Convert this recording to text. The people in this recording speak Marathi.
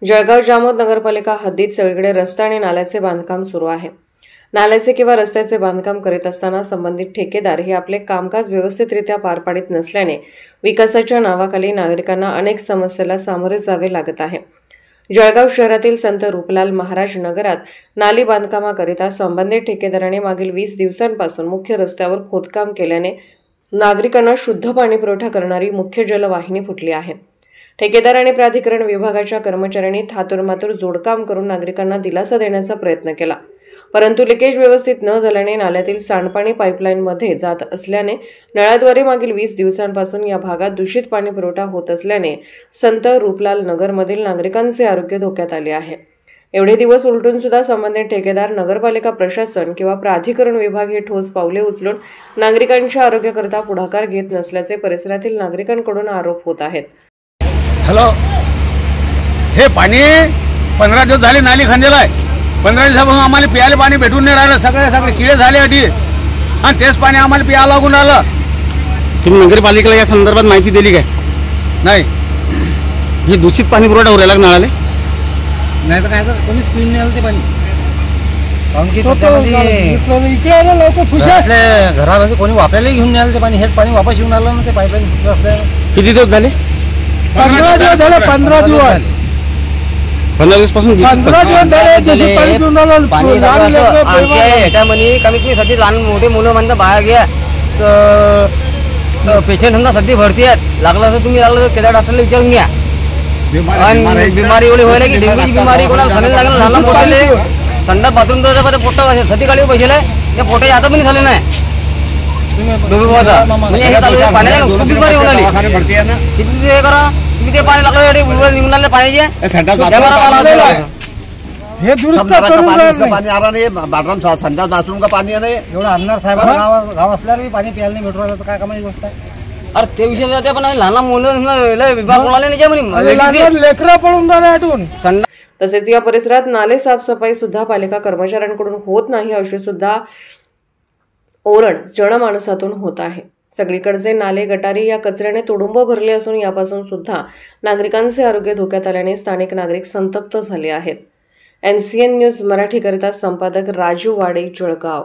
जळगाव जामोद नगरपालिका हद्दीत सगळीकडे रस्ता आणि नाल्याचे बांधकाम सुरू आहे। नाल्याचे किंवा रस्त्याचे बांधकाम करीत असताना संबंधित ठेकेदार हे आपले कामकाज व्यवस्थितरित्या पार पाडित नसल्याने विकासाच्या नावाखाली नागरिकांना अनेक समस्येला सामोरे जावे लागत आहे। जळगाव शहरातील संत रूपलाल महाराज नगरात नाली बांधकामाकरिता संबंधित ठेकेदाराने मागील 20 दिवसांपासून मुख्य रस्त्यावर खोदकाम केल्याने नागरिकांना शुद्ध पाणी पुरवठा करणारी मुख्य जलवाहिनी फुटली आहे। ठेकेदार आणि प्राधिकरण विभागाच्या कर्मचाऱ्यांनी थातुरमातुर जोडकाम करून नागरिकांना दिलासा देण्याचा प्रयत्न केला, परंतु लिकेज व्यवस्थित न झाल्याने नाल्यातील सांडपाणी पाईपलाईनमध्ये जात असल्याने नळाद्वारे मागील 20 दिवसांपासून या भागात दूषित पाणी पुरवठा होत असल्याने संत रूपलाल नगरमधील नागरिकांचे आरोग्य धोक्यात आले आहे। एवढे दिवस उलटून सुद्धा संबंधित ठेकेदार, नगरपालिका प्रशासन किंवा प्राधिकरण विभाग हे ठोस पावले उचलून नागरिकांच्या आरोग्याकरिता पुढाकार घेत नसल्याचे परिसरातील नागरिकांकडून आरोप होत आहेत। हॅलो, हे पाणी 15 दिवस झाले नाली खंदेला आहे। 15 दिवसापासून आम्हाला प्यायला पाणी भेटून नाही राहिलं। सगळे किडे झाले अटी आणि तेच पाणी आम्हाला प्यायला लागून राहिलं। तुम्ही नगरपालिकेला या संदर्भात माहिती दिली काय? नाही, हे दूषित पाणी पुरवठा होऊ राहिला नळाले? नाही तर काय, तर कोणी स्क्रीन नाही आलं ते पाणी। इकडे लवकर फुसले घरामध्ये कोणी वापरायला घेऊन नाही आलं ते पाणी। हेच पाणी वापस येऊन आलं ना, ते पाईपलाईन फुटलं असल्यानं। किती दिवस झाले? 15 दिवस झाले। 15 दिवस 15 दिवस पासून 15 दिवस झाले जसे पाणी पिऊन राहिलं। ह्याच्यामध्ये कमीत कमी सध्या लहान मोठे मुलं म्हणतात बाहेर घ्या, तर पेशंट समजा सध्या भरती आहेत। लागलं तर तुम्ही लागलं तर केदार डॉक्टरला विचारून घ्या। बिमारी एवढी व्हायला की डेंग्यूची बिमारी कोणाला झाली लागेल। लहान मोठे थंड बाथरूम तर पोटा सध्या काढी पैसे त्या पोटाच्या आता पण झाले नाही। म्हणजे हे चालू पाण्याला खूप बिमारी होऊन आली। किती हे करा तुम्ही, ते पाणी लागलं निघून आले पाण्याचे हे दुरुस्त करून पाणी आ रहा नहीं, बाथरूम संडास बाथरूम का पाणी नाही। एवढं आमदार साहेबांना गाव असल्यावर मी पाणी प्यायला नाही भेटू राहिलं, तर काय कामाची गोष्ट आहे? अरे ते विषय जाते, पण लहान मुलं विभाग लेकरं पडून राहिले। तसेच या परिसरात नाले साफसफाई सुद्धा पालिका कर्मचाऱ्यांकडून होत नाही अशी सुद्धा ओरड जनमानसातून होत आहे। सगळीकडचे नाले गटारी या कचऱ्याने तुडुंब भरले असून यापासून सुद्धा नागरिकांचे आरोग्य धोक्यात आल्याने स्थानिक नागरिक संतप्त झाले आहेत। NCN न्यूज मराठी करिता संपादक राजू वाडे, जळगाव।